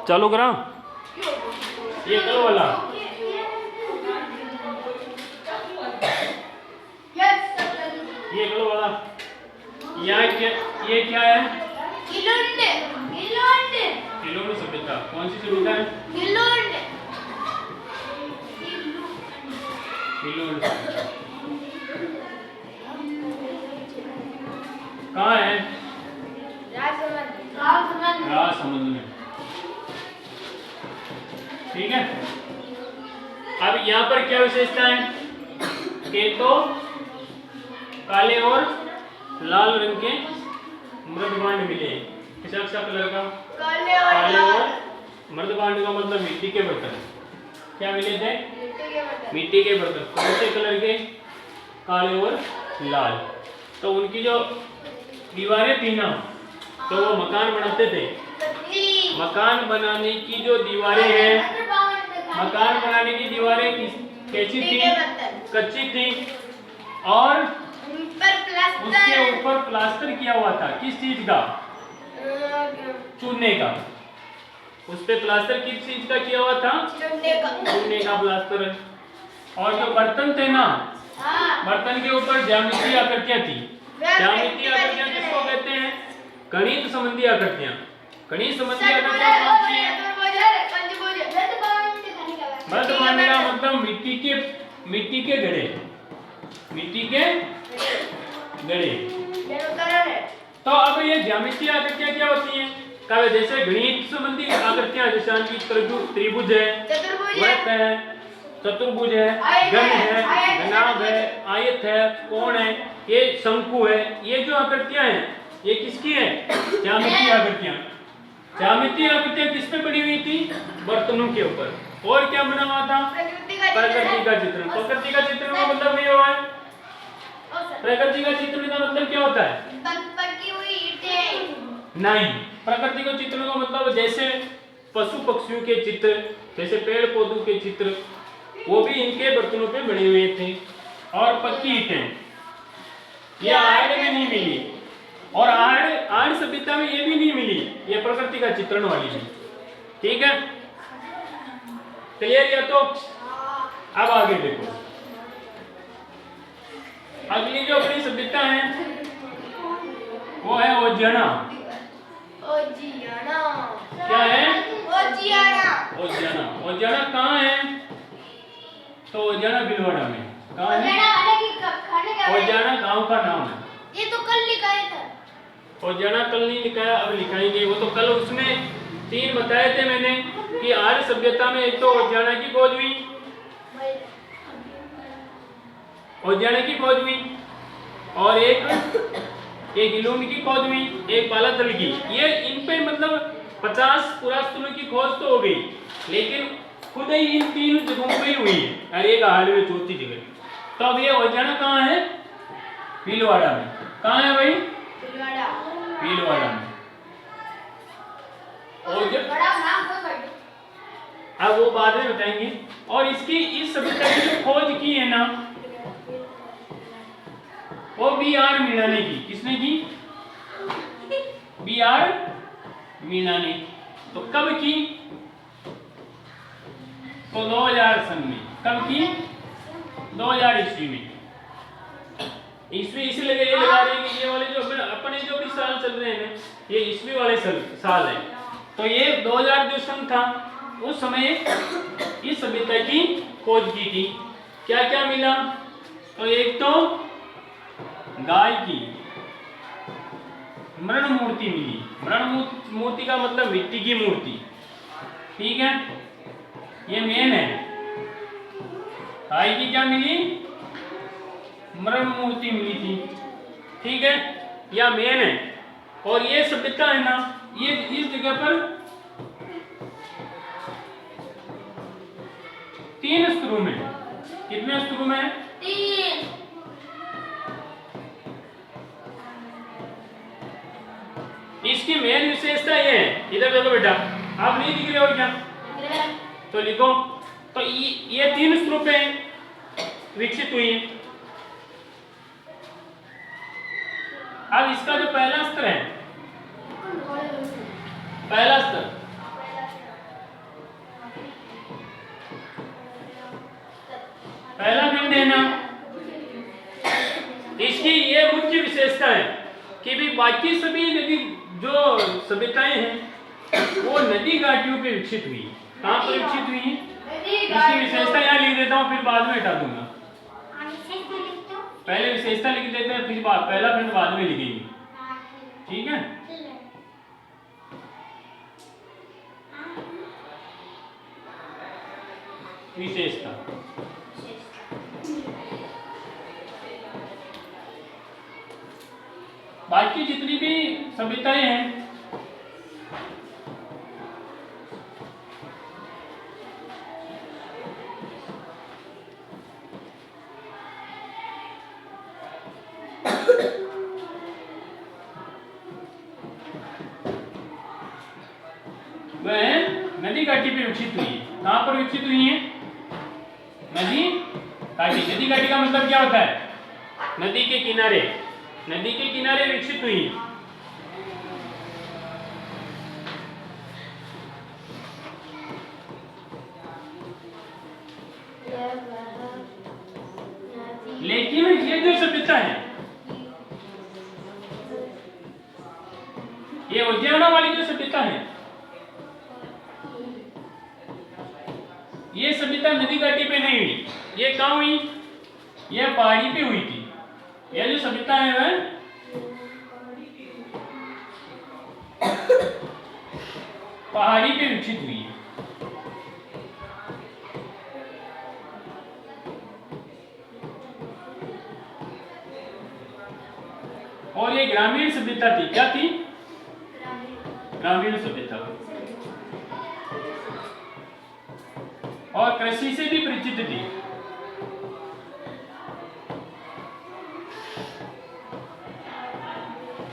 चालू करा ये कल वाला। ये कल वाला यहाँ क्या, ये क्या है? गिलोंड सभ्यता। कौन सी सभ्यता है? गिलोंड। कहाँ है? राजसमंद में। ठीक है। अब यहाँ पर क्या विशेषता है? एक तो काले और लाल रंग के मृदबांड मिले। किसा कलर का? काले और मृदबांड का मतलब मिट्टी के बर्तन। क्या मिले थे? मिट्टी के बर्तन। कौन से कलर के? काले और लाल। तो उनकी जो दीवारें थी ना, तो वो मकान बनाते थे। मकान बनाने की जो दीवारें हैं, मकान बनाने की दीवारें कैसी थी? कच्ची थी और उसके ऊपर प्लास्टर किया हुआ था। किस चीज का? चूने का। उस पे प्लास्टर किस चीज का किया हुआ था? चूने का प्लास्टर। और जो बर्तन थे ना, बर्तन के ऊपर ज्यामितीय आकृतियां थी। ज्यामितीय आकृतियां किसको कहते हैं? गणित संबंधी आकृतियां। गणित संबंधी आकृतियां कौन सी हैं? मृदबांड का मतलब मिट्टी के घड़े। मिट्टी के घड़े। तो अब ये ज्यामितीय आकृतियां क्या होती हैं? जैसे गणित संबंधी आकृतियां, जैसे त्रिभुज है, वृत्त है, चतुर्भुज है, घन है, घनाभ है, आयत है, कोण है, ये शंकु है। ये जो आकृतियां हैं ये किसकी है? ज्यामितीय आकृतियां। ज्यामितीय आकृतियां किस पे बनी हुई थी? बर्तनों के ऊपर। और क्या बना हुआ था? प्रकृति का चित्रण। प्रकृति का चित्रण का मतलब ये हुआ है। प्रकृति का चित्रण का मतलब क्या होता है? नहीं, प्रकृति का चित्रण का मतलब जैसे पशु पक्षियों के चित्र, जैसे पेड़ पौधों के चित्र, वो भी इनके बर्तनों पे बने हुए थे। और पक्की ईंटें, ये आर्ट में नहीं मिली। और आर्ट सभ्यता में ये भी नहीं मिली, ये प्रकृति का चित्रण वाली है। ठीक है, क्लियर? या तो अब आगे देखो, अगली जो अपनी सभ्यता है वो है ओजियाना। क्या है? ओजियाना कहाँ है? तो ओजियाना भीलवाड़ा में। कहाँ है? ओजियाना गांव का नाम है। ये तो कल लिखाया था। ओजियाना कल नहीं लिखाया, अब लिखाएंगे। वो तो कल उसमें 3 बताए थे मैंने कि आर्य सभ्यता में एक तो ओजियाना की खोज हुई, और एक गिलोंड की खोज हुई, एक बालातल की। ये इन पे मतलब 50 पुरातत्वों की खोज तो हो गई, लेकिन खुद ही इन 3 जगहों पे ही हुई है और एक हाल में 4थी जगह। तो अब ये ओजियाना कहाँ है? भीलवाड़ा में। कहाँ है भाई? भीलवाड़ा में। अब वो बाद में बताएंगे। और इसकी इस सभ्यता की जो खोज की है ना, वो B.R. मीना ने की। किसने की? B.R. मीना ने। तो कब की? तो 2000 सन में। कब की? 2000 ईस्वी में। ईस्वी इसलिए ये लगा रहे हैं कि ये वाले जो अपने जो भी साल चल रहे हैं, ये ईस्वी वाले साल है। तो ये 2000 जो सन था, उस समय इस सभ्यता की खोज की थी। क्या क्या मिला? तो एक तो गाय की मृण मूर्ति मिली। मृण मूर्ति का मतलब मिट्टी की मूर्ति। ठीक है, ये मेन है। गाय की क्या मिली? मृण मूर्ति मिली थी। ठीक है, यह मेन है। और ये सभ्यता है ना, ये इस जगह पर 3 स्तरों में। कितने स्तरों में? 3। इसकी मेन विशेषता ये है, इधर देखो बेटा, आप नहीं दिख रहे हो क्या? तो लिखो। तो ये 3 स्तरों पे विकसित हुई है। अब इसका जो पहला स्तर है, पहला स्तर मुख्य विशेषता है कि भी बाकी सभी नदी जो सभ्यताएं हैं वो नदी घाटियों पे विकसित हुई। कहाँ पर विकसित हुई? इसकी विशेषता यहाँ लिख देता हूँ, फिर बाद में हटा दूंगा। पहले विशेषता लिख देते हैं, फिर पहला खंड बाद में लिखेंगे, ठीक है? विशेषता बाकी जितनी भी सभ्यताएं हैं वह नदी घाटी पे विकसित हुई है। कहां पर विकसित हुई है? नदी घाटी। नदी घाटी का मतलब क्या होता है? नदी के किनारे, नदी के किनारे विकसित हुई। लेकिन ये जो सभ्यता है, ये उद्याना वाली जो सभ्यता है, ये सभ्यता नदी घाटी पे नहीं हुई। ये कहाँ हुई? ये पहाड़ी पे हुई थी। यह जो सभ्यता है वह पहाड़ी पे विकसित हुई है। और ये ग्रामीण सभ्यता थी। क्या थी? ग्रामीण सभ्यता। और कृषि से भी परिचित थी।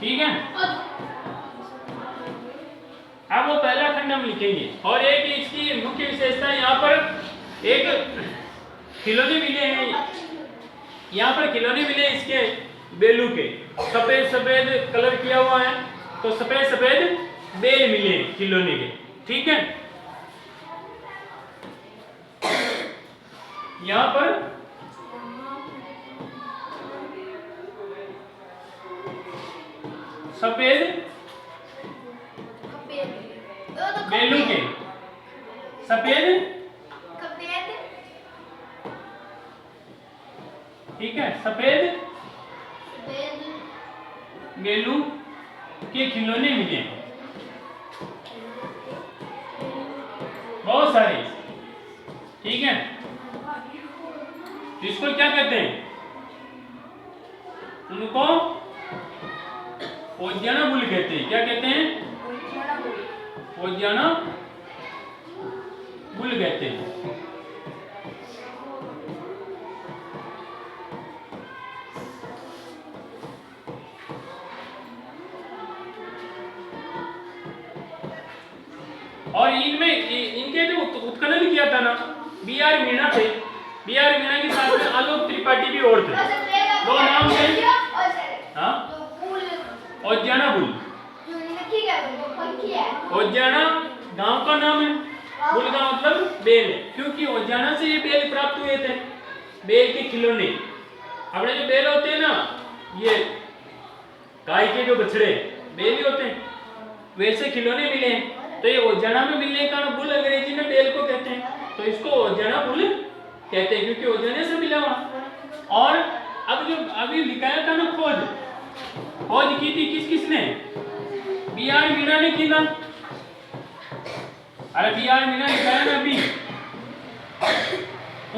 ठीक है, अब वो पहला खंड हम लिखेंगे। और एक इसकी मुख्य विशेषता, यहाँ पर एक खिलौने मिले हैं, यहाँ पर खिलौने मिले इसके बेलू के, सफेद सफेद कलर किया हुआ है, तो सफेद सफेद बेल मिले खिलौने के। ठीक है, यहाँ पर सफेद बेलू के, सफेद, ठीक है, सफेद बेलू के खिलौने मिले बहुत सारे। ठीक है, इसको क्या कहते हैं? उनको ओजियाना बुल कहते हैं। क्या कहते हैं? ओजियाना बुल कहते हैं। और इनमें इनके जो उत्खनन किया था ना, B.R. मीणा थे। B.R. मीणा के साथ में आलोक त्रिपाठी भी और थे। दो नाम थे। हाँ, ओजियाना बुल। ओजियाना गांव का नाम है, बुल का मतलब बेल है, क्योंकि ओजियाना से ये बेल प्राप्त हुए थे, बेल के खिलौने। अपने जो बेल होते हैं ना, ये गाय के जो बछड़े बेल ही होते हैं, वैसे खिलौने मिले हैं। तो ये ओजियाना में मिलने का बुल अंग्रेजी में बेल को कहते हैं, तो इसको ओजियाना बुल कहते हैं, क्योंकि ओजियाने से मिला हुआ। और अब जो अभी लिखाया था ना, खोज की थी किसने? B.R. मीणा ने की ना। अरे B.R. मीणा लिखाया ना अभी,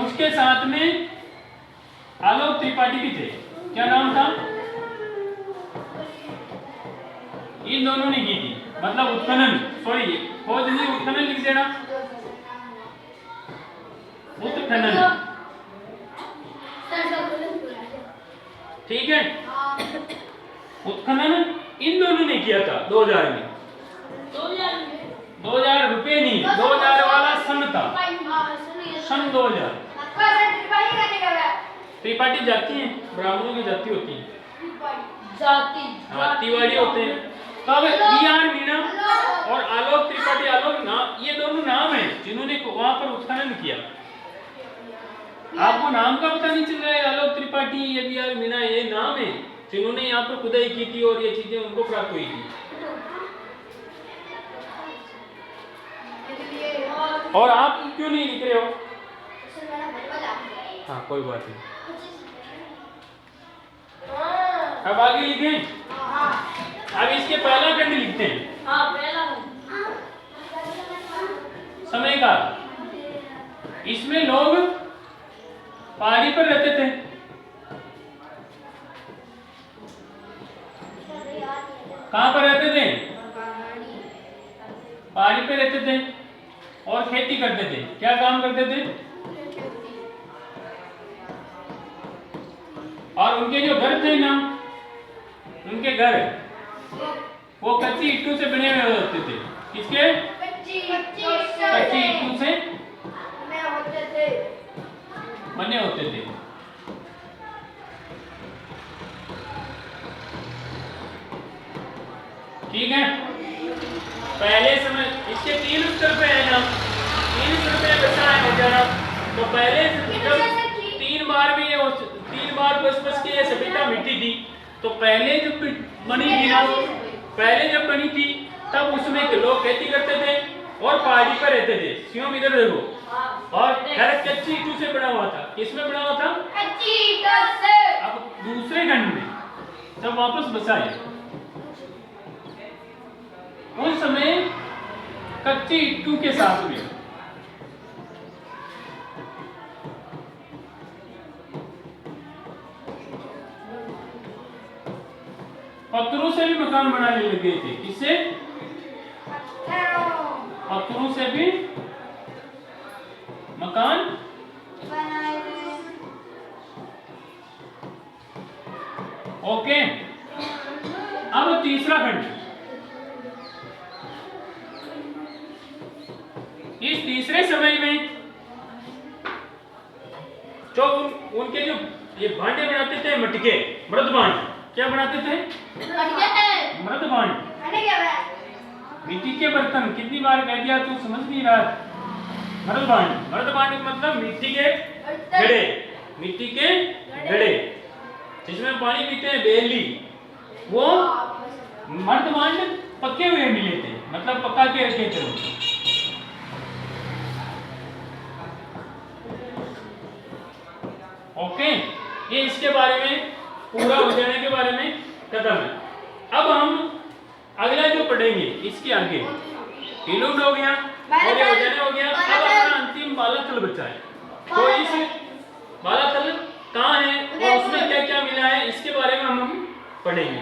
उसके साथ में आलोक त्रिपाठी भी थे। क्या नाम था? इन दोनों ने की थी, मतलब उत्खनन, सॉरी खोज नहीं, उत्खनन लिख देना, उत्खनन। ठीक है, उत्खनन इन दोनों ने किया था 2000 में। 2000 रुपए नहीं, 2000 वाला सन था, सन 2000। त्रिपाठी जाति है, ब्राह्मणों की जाति होती है, तिवारी होते हैं। तो अब B.R. मीणा और आलोक त्रिपाठी, आलोक नाम, ये दोनों नाम हैं जिन्होंने वहां पर उत्खनन किया। आपको नाम का पता नहीं चल रहा है? आलोक त्रिपाठी या B.R. मीणा, ये नाम है, जिन्होंने यहाँ पर खुदाई की थी और ये चीजें उनको प्राप्त हुई थी। और आप क्यों नहीं लिख रहे हो? हाँ कोई बात नहीं, अब आगे लिखें। अब इसके पहला खंड लिखते हैं। समय का, इसमें लोग पहाड़ी पर रहते थे। कहाँ पर रहते थे? पहाड़ी पे रहते थे और खेती करते थे। क्या काम करते थे? और उनके जो घर थे ना, उनके घर वो कच्ची ईंटों से बने हुए होते थे। किसके? कच्ची ईंटों से बने होते थे। ठीक है, पहले समय इसके 3 उत्तर पे है ना, 3 उत्तर पे बचा है जरा। तो पहले जब 3 बार भी ये 3 बार बस के ये सभ्यता मिट्टी थी, तो पहले जब बनी थी ना, पहले जब बनी थी तब उसमें लोग खेती करते थे और पहाड़ी पर रहते थे। सियोम इधर देखो, और घर कच्ची ईंटों से बना हुआ था। किसमें बना हुआ था? कच्ची ईंटों से। अब दूसरे खंड में जब वापस बसाए, उस समय कच्ची ईंटों के साथ में पत्थरों से भी मकान बनाने लगे थे। किससे? पत्थरों से भी मकान ओके। अब तीसरा खंड, इस तीसरे समय में जो उनके जो ये भांडे बनाते थे, मटके, मृदभांड। क्या बनाते थे? मृदभांड, मिट्टी के बर्तन। कितनी बार कह दिया तू समझ नहीं रहा? मृदभांड, मृदभांड मतलब मिट्टी के घड़े, मिट्टी के घड़े जिसमें पानी पीते हैं, बेली। वो मृदभांड पके हुए मिले थे, मतलब पका के रखे थे। ओके, ये इसके बारे में पूरा हो जाने के बारे में कदम है। अब हम अगला जो पढ़ेंगे इसके आगे इलुड हो गया और ये वजन हो गया। अब अपना अंतिम बालातल बचा है। तो इस बालातल कहाँ है और उसमें क्या क्या मिला है, इसके बारे में हम पढ़ेंगे।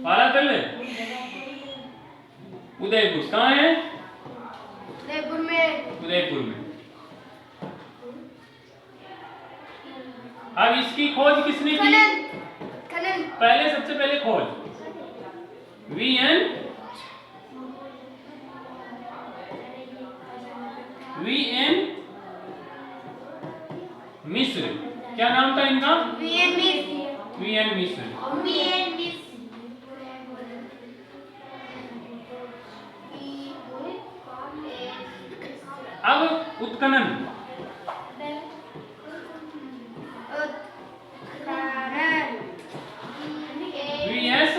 बालातल उदयपुर कहाँ है? उदयपुर में। उदयपुर में। अब इसकी खोज किसने की? पहले सबसे पहले खोज वीएन मिस्र। क्या नाम था इनका? वीएन मिस्र। अब उत्खनन, वीएस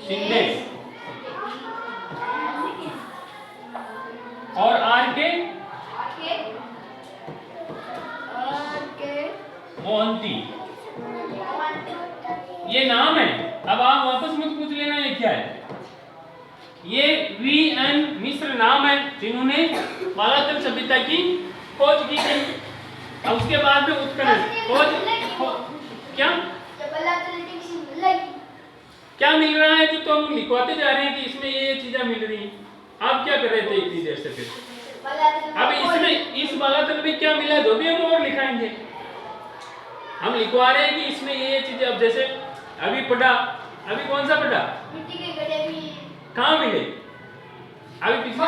शिंदे और आर के मोहंती। ये नाम है। अब आप वापस मत पूछ लेना ये क्या है। ये वीएन मिस्र नाम है जिन्होंने बालातल सभ्यता की खोज की थी। अब उसके बाद में उत्खनन खोज क्या क्या मिल रहा है, जो तो हम लिखवाते जा रहे हैं कि इसमें ये चीजें मिल रही हैं। आप क्या कर रहे थे इतनी देर से? फिर अब इसमें इस बालातल में क्या मिला जो भी हम और लिखाएंगे। हम लिखवा रहे हैं कि इसमें ये चीजें। अब जैसे अभी पढ़ा, अभी कौन सा पढ़ा? मिट्टी के घड़े भी कहाँ मिले? अभी पिछले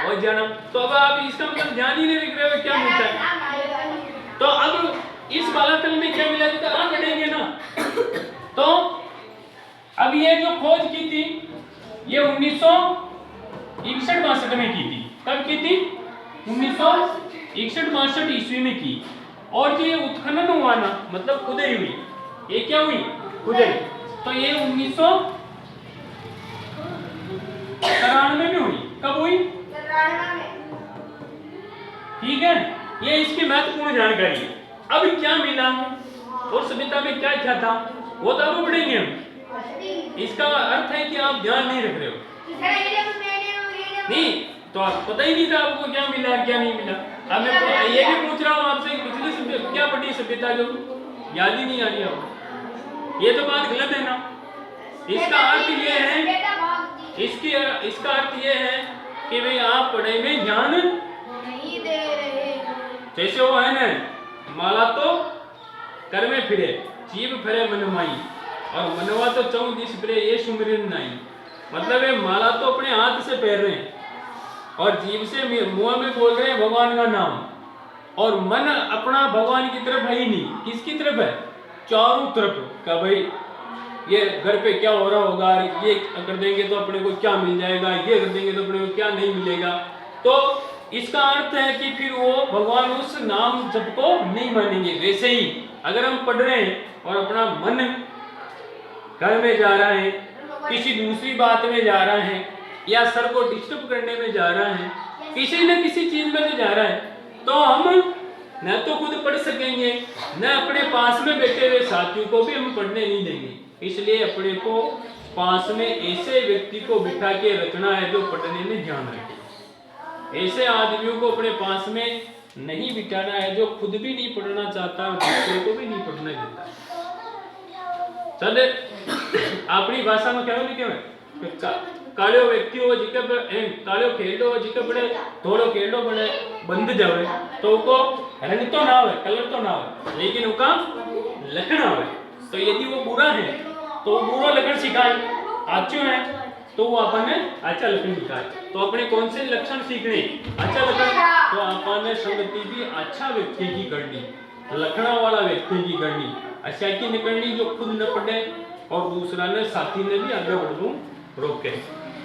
और जन्म। तो अब आप इसका मतलब ध्यान ही नहीं रख रहे हो क्या मिलता है। तो अब इस बालातल में क्या मिला तो आप पढ़ेंगे ना। तो अब ये जो खोज की थी ये 1900 61-62 में की थी। कब की थी? 1961-62 ईस्वी में की। और जो ये उत्खनन हुआ ना, मतलब खुदाई हुई, ये क्या हुई? खुदाई। तो ये 1993 में हुई। कब हुई? ठीक है, ये इसकी महत्वपूर्ण जानकारी है। अब क्या मिला और सभ्यता में क्या क्या था वो तो अब पढ़ेंगे हम। इसका अर्थ है कि आप ध्यान नहीं रख रहे हो। नहीं तो आप पता ही नहीं था आपको क्या मिला क्या नहीं मिला। अब मैं ये भी पूछ रहा हूँ आपसे, पिछली सभ्यता क्या पढ़ी सभ्यता जो याद ही नहीं आ रही आपको, ये तो बात गलत है ना। इसका अर्थ ये है, इसका अर्थ ये है कि भाई आप पढ़ाई में ध्यान नहीं दे रहे। जैसे वो है ना, माला तो कर में फिरे जीव फिरे मन माई और मनवा तो चौं दिस फिरे ये सुमिरन नहीं। मतलब ये माला तो अपने हाथ से पहन रहे हैं और जीव से मुंह में बोल रहे हैं भगवान का नाम, और मन अपना भगवान की तरफ है ही नहीं। किसकी तरफ है? चारों तरफ का भाई ये घर पे क्या हो रहा होगा, ये कर देंगे तो अपने को क्या मिल जाएगा, ये कर देंगे तो अपने को क्या नहीं मिलेगा। तो इसका अर्थ है कि फिर वो भगवान उस नाम जप को नहीं मानेंगे। वैसे ही अगर हम पढ़ रहे हैं और अपना मन घर में जा रहा है, किसी दूसरी बात में जा रहा है, या सर को डिस्टर्ब करने में जा रहा है, किसी न किसी चीज में तो जा रहा है, तो हम न तो खुद पढ़ सकेंगे न अपने पास में बैठे हुए साथियों को भी हम पढ़ने नहीं देंगे। इसलिए अपने को पास में ऐसे व्यक्ति को बिठा के रखना है जो पढ़ने में ध्यान रखे। ऐसे आदमियों को अपने पास में नहीं बिठाना है जो खुद भी नहीं पढ़ना चाहता और दूसरों को भी नहीं पढ़ने देता। चले अपनी भाषा में कहो नहीं क्यों कालियो व्यक्ति हो जिके कालियो खेलो जिके बड़े थोड़ो खेलो बड़े बंद जावे तो को रंग तो ना हो कलर तो ना हो लेकिन उसका लक्षण हो। तो यदि वो बुरा है तो वो बुरा लक्षण सिखाए, अच्छो है तो वो अपन ने अच्छा लक्षण सिखाए। तो अपने कौन से लक्षण सीखने? अच्छा लक्षण। तो अपन ने संगति भी अच्छा व्यक्ति की करनी, लक्षणा वाला व्यक्ति की करनी, अच्छा की नहीं करनी जो खुद न पढ़े और दूसरा ने साथी ने भी आगे बढ़ू रोके।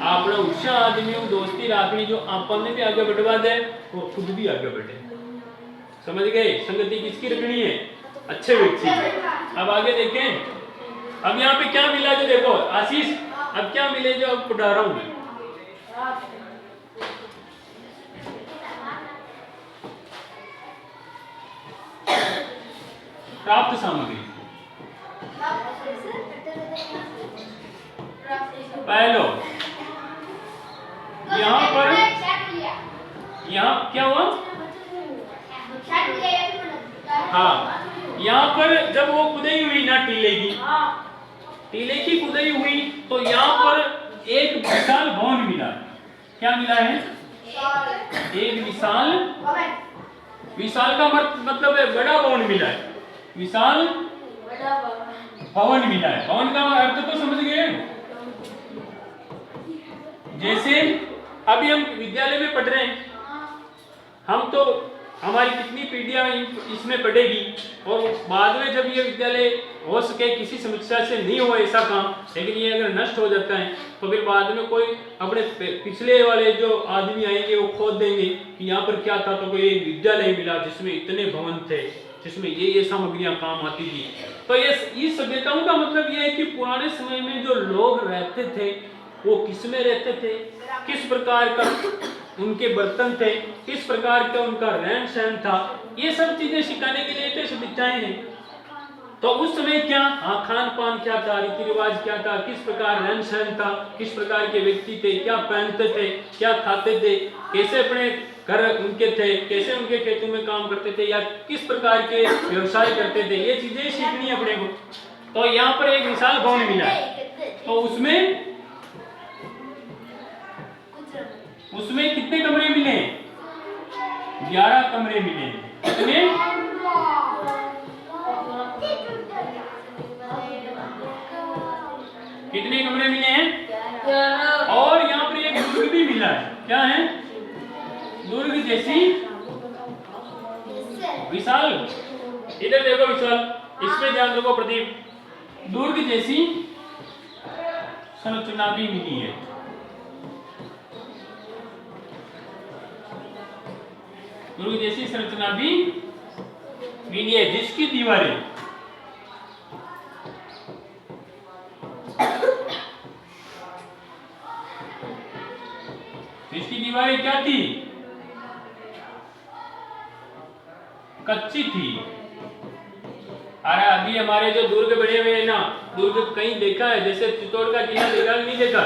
आपने उच्च आदमी दोस्ती रखनी जो अपन ने भी आगे बढ़वा दे और खुद भी आगे बढ़े। समझ गए? संगति किसकी रखनी है? अच्छे व्यक्ति। अब आगे देखें, अब यहाँ पे क्या मिला जो देखो आशीष, अब क्या मिले जो अब पढ़ा रहा हूं मैं। प्राप्त सामग्री पहलो यहाँ पर यहाँ क्या हुआ? हाँ, यहाँ पर जब वो खुदाई हुई ना टीले की खुदाई हुई तो यहाँ पर एक विशाल भवन मिला। क्या मिला है? एक विशाल का मतलब है बड़ा भवन मिला है। विशाल भवन मिला है। भवन का अर्थ तो समझ गए? जैसे अभी हम विद्यालय में पढ़ रहे हैं, हम तो हमारी कितनी पीढ़ियां इसमें पढ़ेगी और बाद में जब ये विद्यालय हो सके किसी समस्या से नहीं हो ऐसा काम, लेकिन ये अगर नष्ट हो जाता है तो फिर बाद में कोई अपने पिछले वाले जो आदमी आएंगे वो खोद देंगे कि यहाँ पर क्या था, तो कोई एक विद्यालय मिला जिसमें इतने भवन थे, जिसमें ये सामग्रियां काम आती थी। तो ये सभ्यताओं का मतलब ये है कि पुराने समय में जो लोग रहते थे वो किस में रहते थे, किस प्रकार का उनके बर्तन थे, किस प्रकार का उनका रहन सहन था, ये सब चीजें सिखाने के लिए तो सभ्यताएं हैं। तो उस समय क्या खान पान क्या था, रीति रिवाज क्या था, किस प्रकार रहन सहन था, किस प्रकार के व्यक्ति थे, क्या पहनते थे, क्या खाते थे, कैसे अपने घर उनके थे, कैसे उनके खेतों में काम करते थे या किस प्रकार के व्यवसाय करते थे, ये चीजें सीखनी है अपने को। तो यहाँ पर एक विशाल भवन मिला है, तो उसमें कितने कमरे मिले? 11 कमरे मिले। कितने? कितने कमरे मिले हैं? और यहाँ पर एक दुर्ग भी मिला है। क्या है? दुर्ग जैसी विशाल, इधर देखो विशाल, इसमें ध्यान रखो प्रदीप, दुर्ग जैसी संरचना भी मिली है। दुर्ग जैसी संरचना भी मिली है, जिसकी दीवारें क्या थी? कच्ची थी। अरे अभी हमारे जो दुर्ग बने हुए हैं ना, दुर्ग कहीं देखा है? जैसे चित्तौड़ का किला देखा कि नहीं देखा?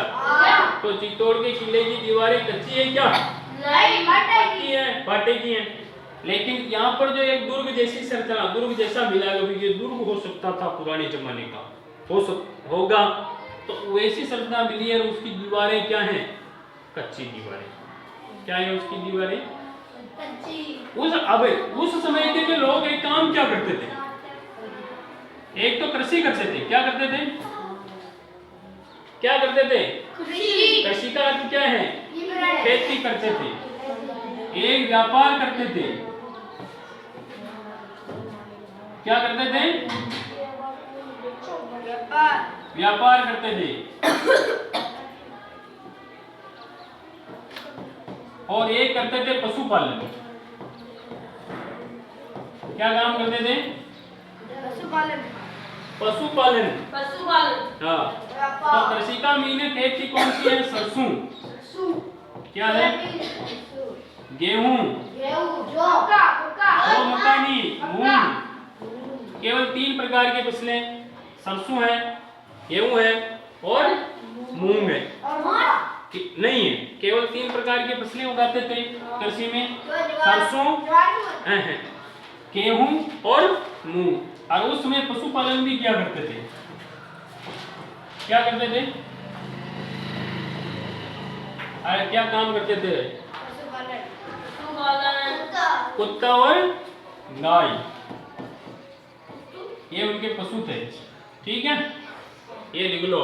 तो चित्तौड़ के किले की दीवारें कच्ची है क्या? नहीं, पक्की है, पाटे की है। लेकिन यहाँ पर जो एक दुर्ग जैसी संरचना, दुर्ग जैसा मिला, ये दुर्ग हो सकता था पुराने जमाने का, होगा, तो वैसी संरचना मिली है। उसकी दीवारें क्या हैं? कच्ची दीवारें। क्या है उसकी दीवारें? उस समय के जो लोग एक काम क्या करते थे? एक तो कृषि करते थे। क्या करते थे? क्या करते थे? कृषि का अर्थ क्या है? खेती करते थे। एक व्यापार करते थे। क्या करते थे? व्यापार करते थे। और एक करते थे पशुपालन। क्या काम करते थे? पशुपालन। हाँ। तो कृषि का मीन खेती कौन सी है? सरसों। क्या है? गेहूं। और मक्का नहीं, मूंग। केवल 3 प्रकार की फसलें, सरसों है, गेहूं है और मूंग है। नहीं है, केवल 3 प्रकार की फसलें उगाते थे कृषि में, सरसों, गेहूं और मूंग। और उस समय पशुपालन भी क्या करते थे? क्या करते थे? अरे क्या काम करते थे? कुत्ता और गाय, ये उनके पशु थे। ठीक है, ये लिख लो।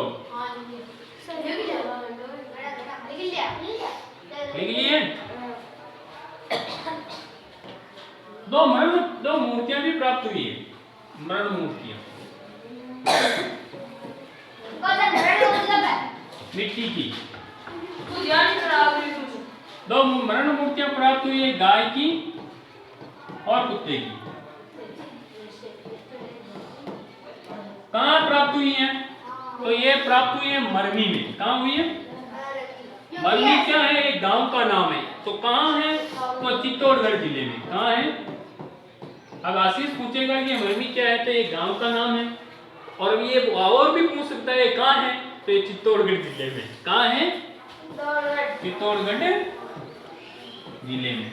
लिख लिए? दो मूर्तियां भी प्राप्त हुई है, मरण मूर्तियां, मिट्टी की। दो मरण मूर्तियां प्राप्त हुई है, गाय की और कुत्ते की। कहाँ प्राप्त हुई है? तो ये प्राप्त हुई है मरनी में। कहाँ हुई है? मरनी क्या है? एक गांव का नाम है। तो कहाँ है? तो चित्तौड़गढ़ जिले में। कहाँ है? अब आशीष पूछेगा कि मरनी क्या है, तो ये गांव का नाम है। और ये और भी पूछ सकता है कहाँ है, तो ये चित्तौड़गढ़ जिले में। कहाँ है? चित्तौड़गढ़ जिले में।